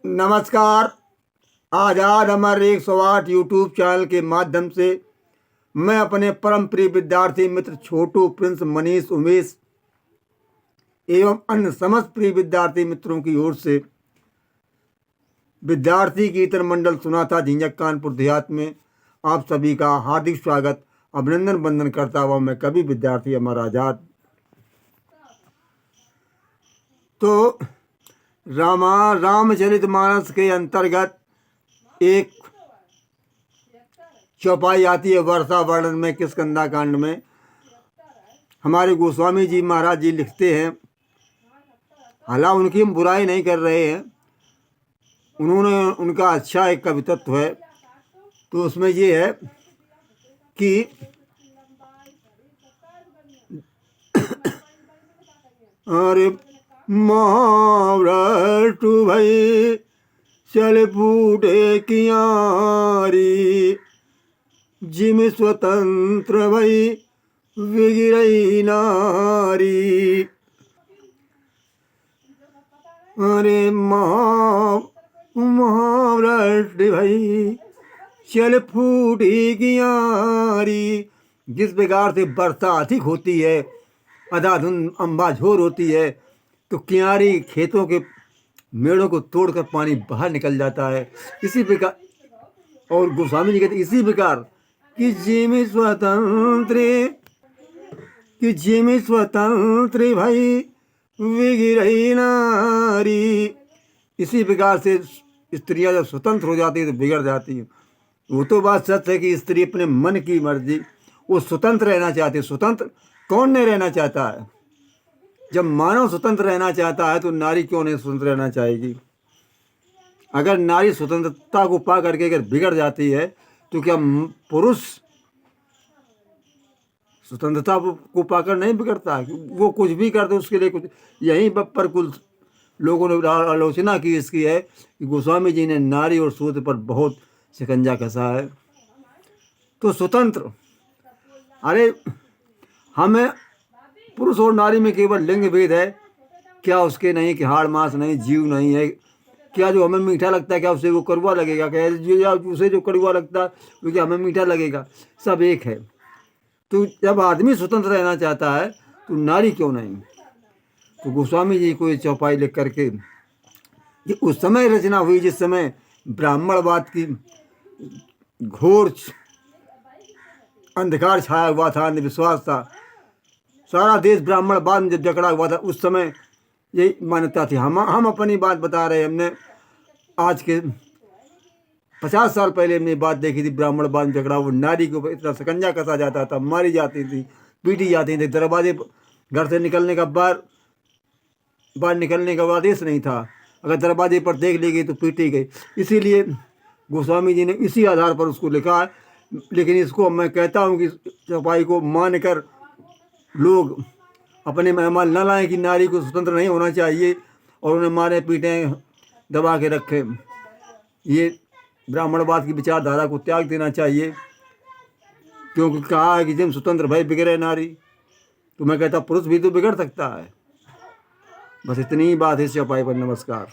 नमस्कार। आज़ाद अमर 108 YouTube channel के माध्यम से मैं अपने परम प्रिय विद्यार्थी मित्र छोटू, प्रिंस, मनीष, उमेश एवं अन्य समस्त प्रिय विद्यार्थी मित्रों की ओर से विद्यार्थी कीर्तन मंडल सुनाता झिंझक कानपुर देहात में आप सभी का हार्दिक स्वागत, अभिनंदन, वंदन करता हुआ मैं कवि विद्यार्थी अमर आज़ाद। तो रामचरितमानस के अंतर्गत एक चौपाई आती है वर्षा वर्णन में। किष्किंधा कांड में हमारे गोस्वामी जी महाराज जी लिखते हैं, हालांकि उनकी हम बुराई नहीं कर रहे हैं, उन्होंने उनका अच्छा एक कवित्व है। तो उसमें ये है कि अरे महाभ्रष्टु भई चल फूटे कियारी, जिम स्वतंत्र भई विगिरई नारी। अरे महाभ्रष्टु भई चल फूटी कियारी। जिस प्रकार से वर्षा अधिक होती है, अंधाधुंध अम्बाझोर होती है, तो कियारी खेतों के मेड़ों को तोड़कर पानी बाहर निकल जाता है। इसी प्रकार, और गोस्वामी जी कहते इसी प्रकार कि जिम स्वतंत्र भाई बिगड़ई नारी। इसी प्रकार से स्त्रियां जब स्वतंत्र हो जाती है तो बिगड़ जाती है। वो तो बात सच है कि स्त्री अपने मन की मर्जी, वो स्वतंत्र रहना चाहती है। स्वतंत्र कौन नहीं रहना चाहता है? जब मानव स्वतंत्र रहना चाहता है तो नारी क्यों नहीं स्वतंत्र रहना चाहेगी? अगर नारी स्वतंत्रता को पा करके अगर बिगड़ जाती है तो क्या पुरुष स्वतंत्रता को पाकर नहीं बिगड़ता? वो कुछ भी कर दे उसके लिए कुछ। यहीं पर कुछ लोगों ने आलोचना की इसकी है कि गोस्वामी जी ने नारी और शूद्र पर बहुत शिकंजा कसा है। तो स्वतंत्र, अरे हमें पुरुष और नारी में केवल लिंग भेद है क्या? उसके नहीं कि हाड़ मांस नहीं, जीव नहीं है क्या? जो हमें मीठा लगता है क्या उसे वो कड़वा लगेगा? क्या उसे जो कड़वा लगता है वो क्या हमें मीठा लगेगा? सब एक है। तो जब आदमी स्वतंत्र रहना चाहता है तो नारी क्यों नहीं? तो गोस्वामी जी को ये चौपाई लिख करके ये उस समय रचना हुई जिस समय ब्राह्मणवाद की घोर अंधकार छाया हुआ था, अंधविश्वास था, सारा देश ब्राह्मणवाद में जब जकड़ा हुआ था, उस समय यही मान्यता थी। हम अपनी बात बता रहे हैं। हमने आज के 50 साल पहले हमने बात देखी थी, ब्राह्मणवाद में झगड़ा। वो नारी के ऊपर इतना शिकंजा कसा जाता था, मारी जाती थी, पीटी जाती थी। दरवाजे घर से निकलने का बाहर निकलने का आदेश नहीं था। अगर दरवाजे पर देख ली गई तो पीटी गई। इसीलिए गोस्वामी जी ने इसी आधार पर उसको लिखा है। लेकिन इसको मैं कहता हूँ कि चौपाई को मानकर लोग अपने मेहमान न लाएं कि नारी को स्वतंत्र नहीं होना चाहिए और उन्हें मारे पीटे दबा के रखें। ये ब्राह्मणवाद की विचारधारा को त्याग देना चाहिए, क्योंकि कहा है कि जिम स्वतंत्र भाई बिगड़े नारी। तो मैं कहता पुरुष भी तो बिगड़ सकता है। बस इतनी ही बात है इस चौपाई पर। नमस्कार।